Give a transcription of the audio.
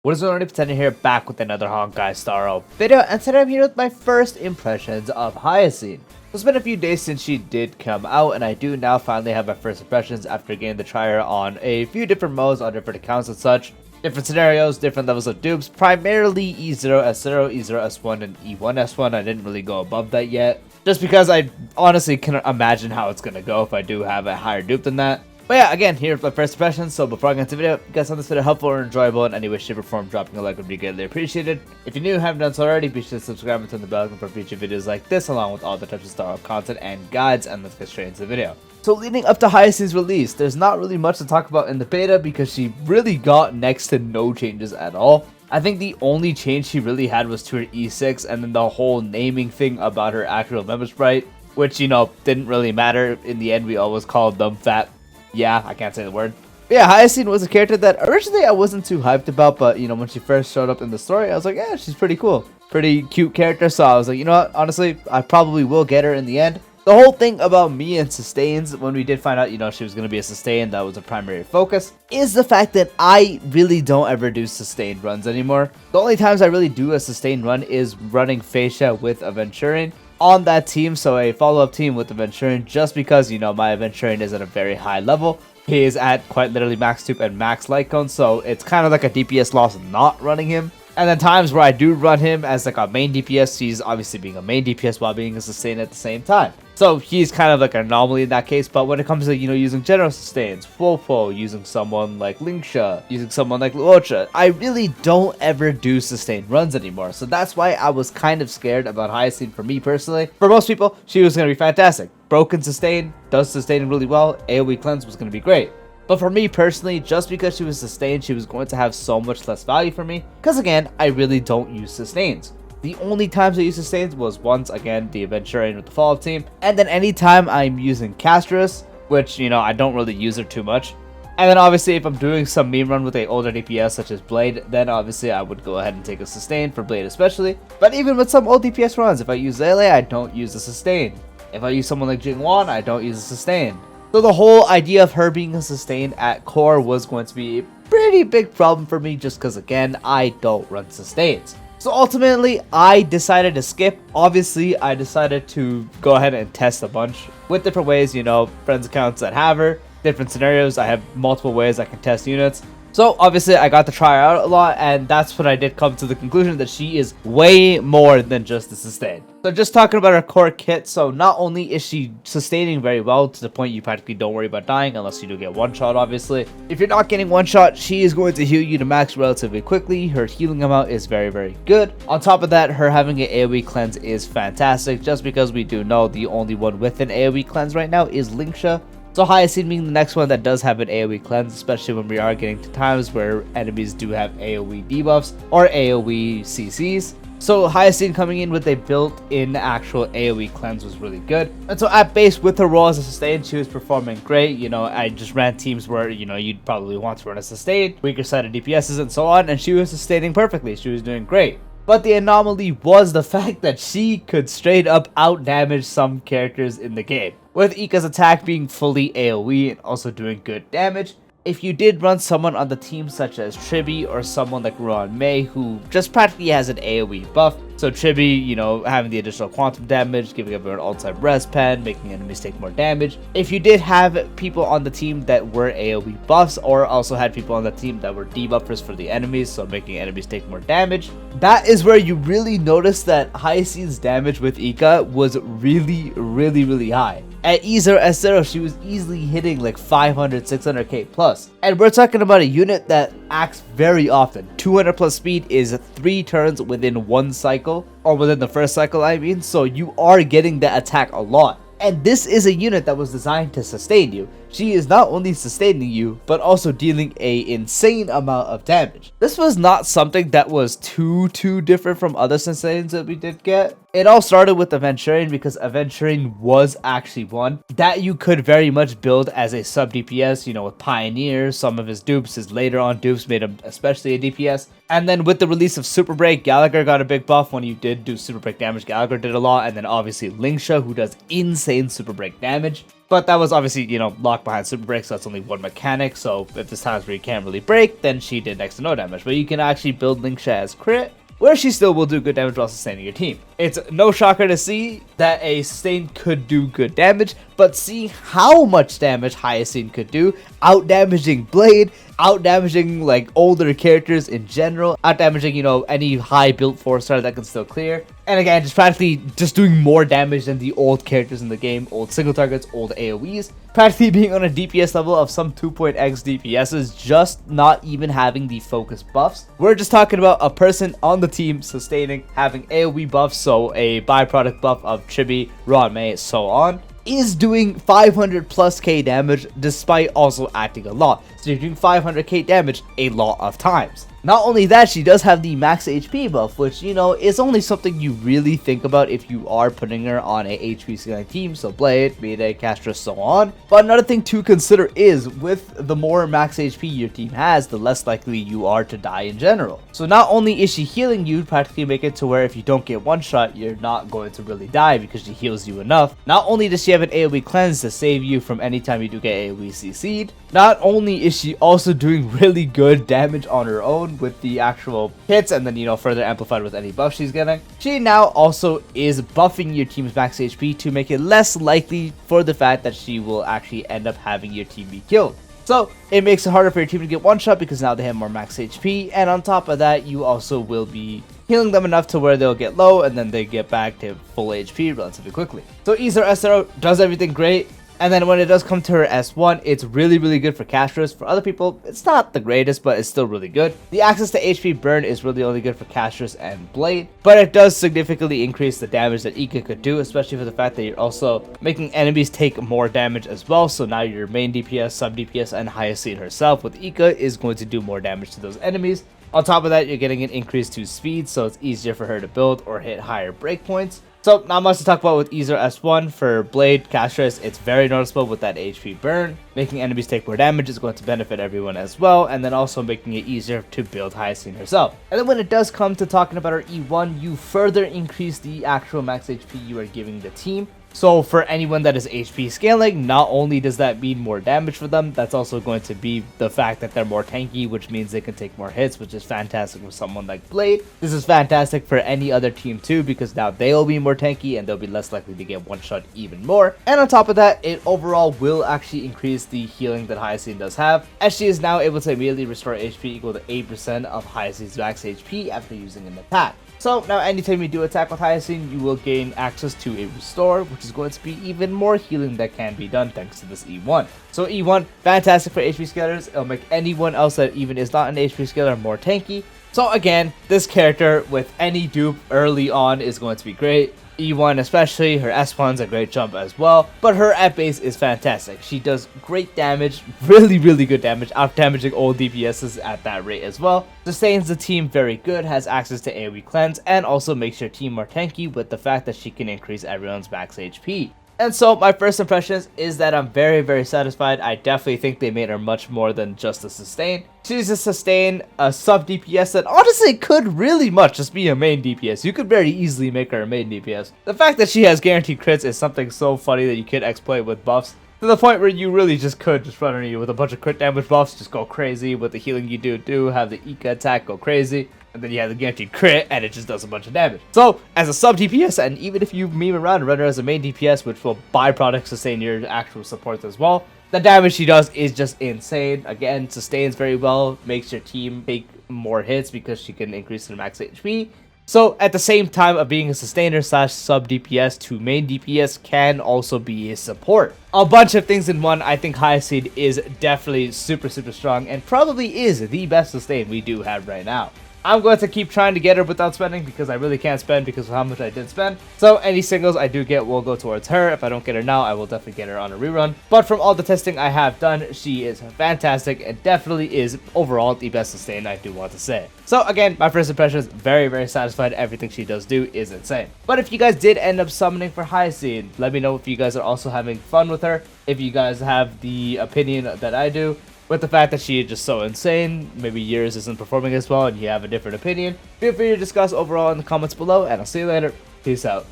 What is going on, Pretender here, back with another Honkai Star video, and today I'm here with my first impressions of Hyacine. It's been a few days since she did come out, and I do now finally have my first impressions after getting to try her on a few different modes on different accounts and such. Different scenarios, different levels of dupes, primarily E0S0, E0S1, and E1S1. I didn't really go above that yet, just because I honestly cannot imagine how it's going to go if I do have a higher dupe than that. But yeah, again, here's my first impressions, so before I get into the video, if you guys found this video helpful or enjoyable in any way, shape, or form, dropping a like would be greatly appreciated. If you're new and haven't done so already, be sure to subscribe and turn the bell icon for future videos like this, along with all the types of Star content and guides, and let's get straight into the video. So leading up to Hyacine's release, there's not really much to talk about in the beta because she really got next to no changes at all. I think the only change she really had was to her E6, and then the whole naming thing about her actual member sprite, which, you know, didn't really matter. In the end, we always called them fat. Yeah, I can't say the word. But yeah, Hyacine was a character that originally I wasn't too hyped about, but you know, when she first showed up in the story, I was like, yeah, she's pretty cool. Pretty cute character, so I was like, you know what, honestly, I probably will get her in the end. The whole thing about me and sustains, when we did find out, you know, she was going to be a sustain, that was a primary focus, is the fact that I really don't ever do sustained runs anymore. The only times I really do a sustained run is running Feixiao with Aventurine on that team, so a follow-up team with Aventurine, just because, you know, my Aventurine is at a very high level. He is at quite literally max dupe and max light cone, so it's kind of like a DPS loss not running him. And then times where I do run him as like a main DPS, he's obviously being a main DPS while being a sustain at the same time. So he's kind of like an anomaly in that case, but when it comes to, you know, using general sustains, Fofo, using someone like Lingsha, using someone like Luocha, I really don't ever do sustained runs anymore. So that's why I was kind of scared about Hyacine for me personally. For most people, she was going to be fantastic. Broken sustain, does sustain really well, AoE cleanse was going to be great. But for me personally, just because she was sustained, she was going to have so much less value for me. Because again, I really don't use sustains. The only times I use sustains was once, again, the Aventurine with the follow-up team. And then anytime I'm using Castress, which, you know, I don't really use her too much. And then obviously if I'm doing some meme run with a older DPS such as Blade, then obviously I would go ahead and take a sustain for Blade especially. But even with some old DPS runs, if I use Zele, I don't use a sustain. If I use someone like Jingwan, I don't use a sustain. So the whole idea of her being a sustain at core was going to be a pretty big problem for me, just because again, I don't run sustains. So ultimately, I decided to skip. Obviously, I decided to go ahead and test a bunch with different ways, you know, friends accounts that have her, different scenarios. I have multiple ways I can test units. So obviously I got to try her out a lot, and that's when I did come to the conclusion that she is way more than just a sustain. So just talking about her core kit, so not only is she sustaining very well to the point you practically don't worry about dying unless you do get one shot, obviously. If you're not getting one shot, she is going to heal you to max relatively quickly. Her healing amount is very, very good. On top of that, her having an AoE cleanse is fantastic, just because we do know the only one with an AoE cleanse right now is Lingsha. So Hyacine being the next one that does have an AoE cleanse, especially when we are getting to times where enemies do have AoE debuffs or AoE CCs. So Hyacine coming in with a built-in actual AoE cleanse was really good. And so at base with her role as a sustain, she was performing great. You know, I just ran teams where, you know, you'd probably want to run a sustain, weaker side of DPSs and so on, and she was sustaining perfectly. She was doing great. But the anomaly was the fact that she could straight up out-damage some characters in the game, with Ika's attack being fully AoE and also doing good damage. If you did run someone on the team such as Tribi or someone like Ruan Mei, who just practically has an AoE buff, so Tribi, you know, having the additional quantum damage, giving everyone all-time res pen, making enemies take more damage. If you did have people on the team that were AoE buffs, or also had people on the team that were debuffers for the enemies, so making enemies take more damage, that is where you really notice that Hyacine's damage with Ika was really, really high. At E0S0, she was easily hitting like 500, 600k plus. And we're talking about a unit that acts very often. 200 plus speed is 3 turns within one cycle, or within the first cycle, I mean. So you are getting that attack a lot. And this is a unit that was designed to sustain you. She is not only sustaining you, but also dealing an insane amount of damage. This was not something that was too different from other sustains that we did get. It all started with Aventurine, because Aventurine was actually one that you could very much build as a sub-DPS, you know, with Pioneer. Some of his dupes, his later on dupes, made him especially a DPS. And then with the release of Super Break, Gallagher got a big buff. When you did do Super Break damage, Gallagher did a lot. And then obviously Lingsha, who does insane Super Break damage. But that was obviously, you know, locked behind super break, so that's only one mechanic. So if there's times where you can't really break, then she did next to no damage. But you can actually build Lingsha as crit, where she still will do good damage while sustaining your team. It's no shocker to see that a sustain could do good damage, but see how much damage Hyacine could do, out damaging Blade, out damaging like older characters in general, out damaging, you know, any high built 4-star that can still clear. And again, just practically just doing more damage than the old characters in the game, old single targets, old AoEs, practically being on a DPS level of some 2.x DPSs, just not even having the focus buffs. We're just talking about a person on the team sustaining, having AoE buffs, so a byproduct buff of Chibi, Ranmei, so on, is doing 500 plus K damage despite also acting a lot. So you're doing 500k damage a lot of times. Not only that, she does have the max HP buff, which, you know, is only something you really think about if you are putting her on a HP scaling team, so Blade, Mayday, Castra, so on. But another thing to consider is, with the more max HP your team has, the less likely you are to die in general. So not only is she healing you, practically make it to where if you don't get one shot, you're not going to really die because she heals you enough. Not only does she have an AoE cleanse to save you from any time you do get AoE CC'd, not only is she also doing really good damage on her own with the actual hits, and then, you know, further amplified with any buff she's getting, she now also is buffing your team's max HP to make it less likely for the fact that she will actually end up having your team be killed. So it makes it harder for your team to get one shot because now they have more max HP, and on top of that, you also will be healing them enough to where they'll get low and then they get back to full HP relatively quickly. So E0S1 does everything great. And then when it does come to her S1, it's really, really good for casters. For other people, it's not the greatest, but it's still really good. The access to HP burn is really only good for casters and Blade, but it does significantly increase the damage that Ika could do, especially for the fact that you're also making enemies take more damage as well. So now your main DPS, sub-DPS, and Hyacine herself with Ika is going to do more damage to those enemies. On top of that, you're getting an increase to speed, so it's easier for her to build or hit higher breakpoints. So not much to talk about with E0S1. For Blade, Castras, it's very noticeable with that HP burn. Making enemies take more damage is going to benefit everyone as well, and then also making it easier to build Hyacine herself. And then when it does come to talking about her E1, you further increase the actual max HP you are giving the team. So for anyone that is HP scaling, not only does that mean more damage for them, that's also going to be the fact that they're more tanky, which means they can take more hits, which is fantastic for someone like Blade. This is fantastic for any other team too, because now they'll be more tanky and they'll be less likely to get one shot even more. And on top of that, it overall will actually increase the healing that Hyacine does have, as she is now able to immediately restore HP equal to 8% of Hyacine's max HP after using an attack. So now anytime you do attack with Hyacine, you will gain access to a restore, which is going to be even more healing that can be done thanks to this E1. So E1, fantastic for HP scalers. It'll make anyone else that even is not an HP scaler more tanky. So again, this character with any dupe early on is going to be great. E1 especially, her S1's a great jump as well, but her at base is fantastic. She does great damage, really, really good damage, out damaging old DPSs at that rate as well. Sustains the team very good, has access to AoE cleanse, and also makes your team more tanky with the fact that she can increase everyone's max HP. And so my first impressions is that I'm very, very satisfied. I definitely think they made her much more than just a sustain. She's a sustain, a sub DPS that honestly could really much just be a main DPS. You could very easily make her a main DPS. The fact that she has guaranteed crits is something so funny that you could exploit with buffs, to the point where you really just could just run on you with a bunch of crit damage buffs, just go crazy with the healing you do, have the Ika attack go crazy, and then you have the guaranteed crit, and it just does a bunch of damage. So, as a sub DPS, and even if you meme around and run her as a main DPS, which will byproduct sustain your actual support as well, the damage she does is just insane. Again, sustains very well, makes your team take more hits because she can increase their max HP. So at the same time of being a sustainer slash sub DPS to main DPS can also be a support. A bunch of things in one. I think Hyacine is definitely super, super strong and probably is the best sustain we do have right now. I'm going to keep trying to get her without spending because I really can't spend because of how much I did spend. So any singles I do get will go towards her. If I don't get her now, I will definitely get her on a rerun. But from all the testing I have done, she is fantastic and definitely is overall the best sustain, I do want to say. So again, my first impression is very, very satisfied. Everything she does do is insane. But if you guys did end up summoning for Hyacine, let me know if you guys are also having fun with her. If you guys have the opinion that I do, with the fact that she is just so insane, maybe yours isn't performing as well and you have a different opinion, feel free to discuss overall in the comments below, and I'll see you later. Peace out.